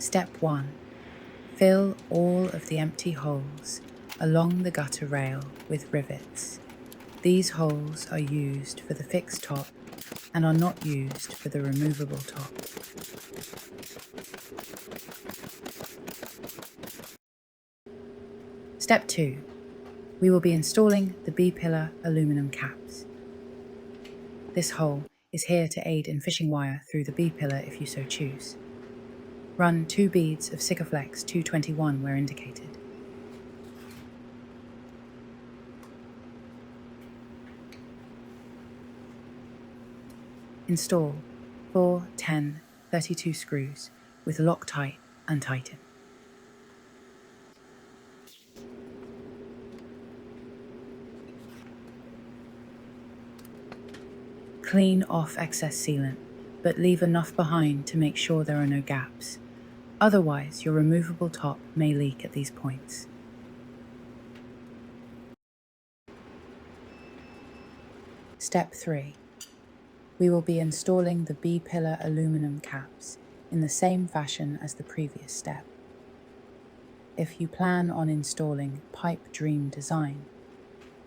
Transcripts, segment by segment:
Step 1. Fill all of the empty holes along the gutter rail with rivets. These holes are used for the fixed top and are not used for the removable top. Step 2. We will be installing the B-pillar aluminum caps. This hole is here to aid in fishing wire through the B-pillar if you so choose. Run 2 beads of Sikaflex 221 where indicated. Install 4, 10, 32 screws with Loctite and tighten. Clean off excess sealant, but leave enough behind to make sure there are no gaps. Otherwise, your removable top may leak at these points. Step 3. We will be installing the B-pillar aluminum caps in the same fashion as the previous step. If you plan on installing pipe dream design,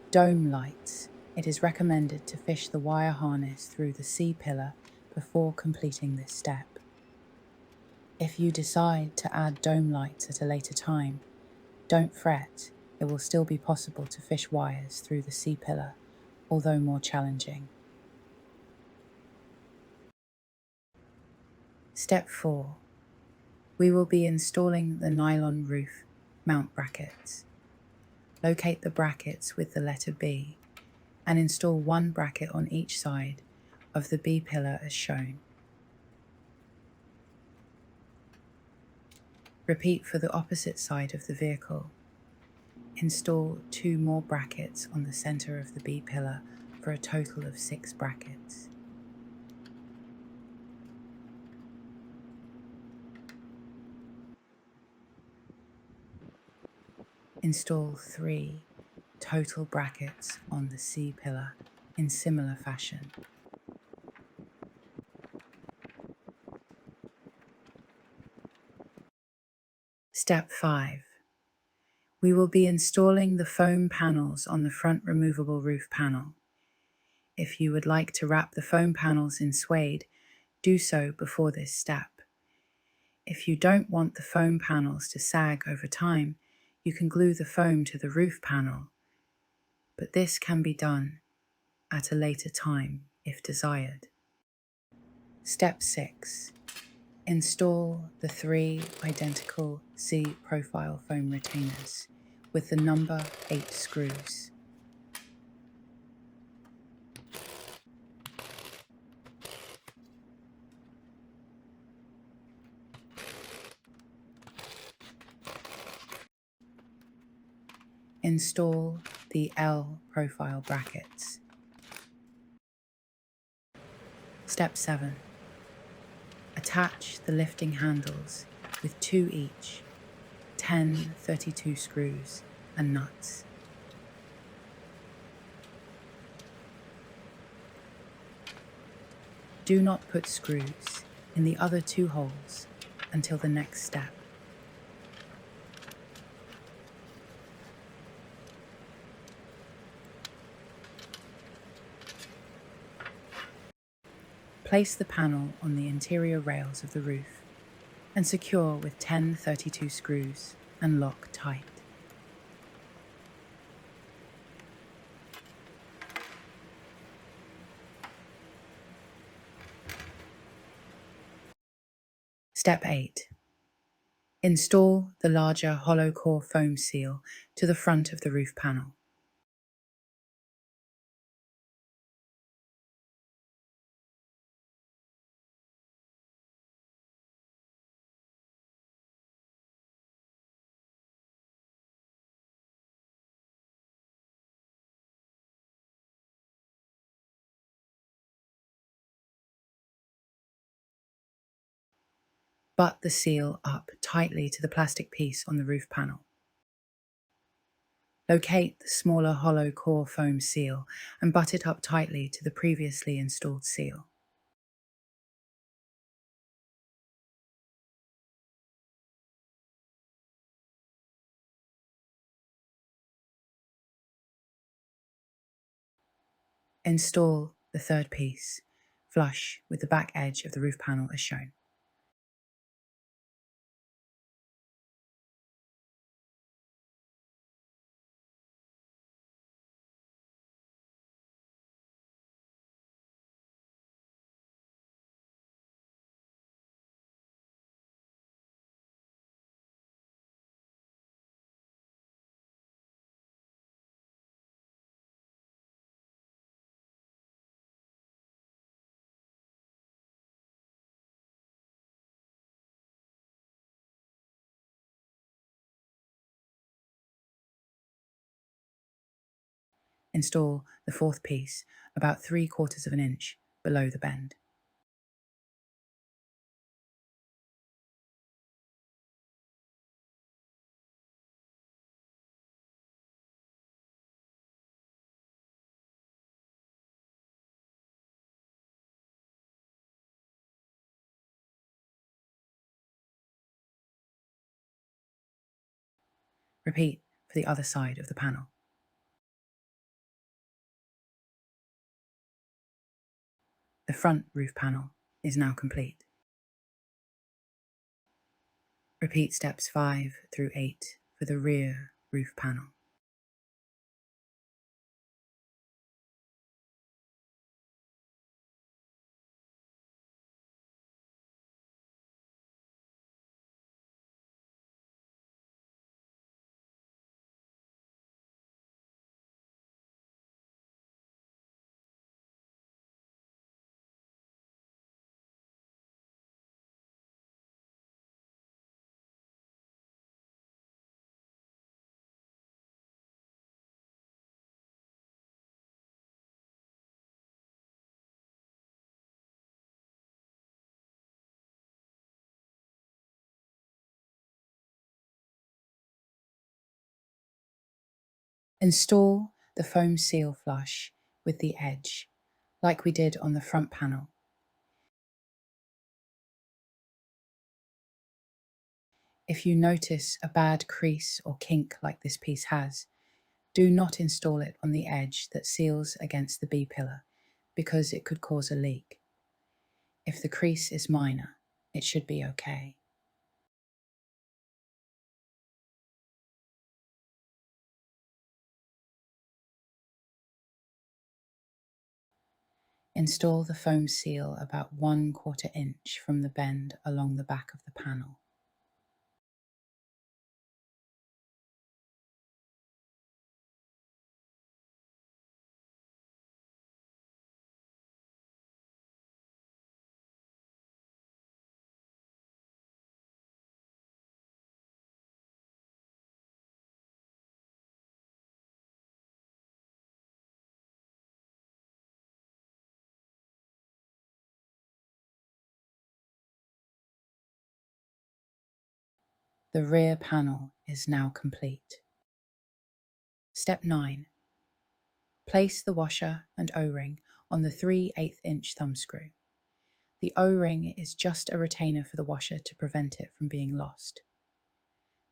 dome lights, it is recommended to fish the wire harness through the C-pillar before completing this step. If you decide to add dome lights at a later time, don't fret, it will still be possible to fish wires through the C-pillar, although more challenging. Step 4. We will be installing the nylon roof mount brackets. Locate the brackets with the letter B and install 1 bracket on each side of the B-pillar as shown. Repeat for the opposite side of the vehicle. Install 2 more brackets on the center of the B-pillar for a total of 6 brackets. Install 3 total brackets on the C-pillar in similar fashion. Step 5. We will be installing the foam panels on the front removable roof panel. If you would like to wrap the foam panels in suede, do so before this step. If you don't want the foam panels to sag over time, you can glue the foam to the roof panel, but this can be done at a later time if desired. Step 6. Install the 3 identical C-profile foam retainers with the number 8 screws. Install the L profile brackets. Step 7. Attach the lifting handles with 2 each, 10 32 screws and nuts. Do not put screws in the other 2 holes until the next step. Place the panel on the interior rails of the roof and secure with 10 32 screws and lock tight. Step 8. Install the larger hollow core foam seal to the front of the roof panel. Butt the seal up tightly to the plastic piece on the roof panel. Locate the smaller hollow core foam seal and butt it up tightly to the previously installed seal. Install the third piece, flush with the back edge of the roof panel as shown. Install the fourth piece about 3/4 of an inch below the bend. Repeat for the other side of the panel. The front roof panel is now complete. Repeat steps 5 through 8 for the rear roof panel. Install the foam seal flush with the edge, like we did on the front panel. If you notice a bad crease or kink like this piece has, do not install it on the edge that seals against the B-pillar because it could cause a leak. If the crease is minor, it should be okay. Install the foam seal about 1/4 inch from the bend along the back of the panel. The rear panel is now complete. Step 9. Place the washer and O-ring on the 3/8 inch thumb screw. The O-ring is just a retainer for the washer to prevent it from being lost.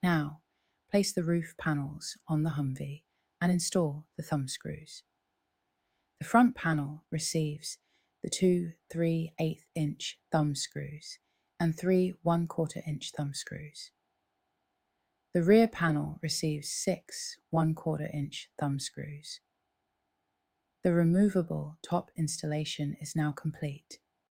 Now, place the roof panels on the Humvee and install the thumb screws. The front panel receives the 2 3/8 inch thumb screws and 3 1/4 inch thumb screws. The rear panel receives 6 1/4 inch thumb screws. The removable top installation is now complete.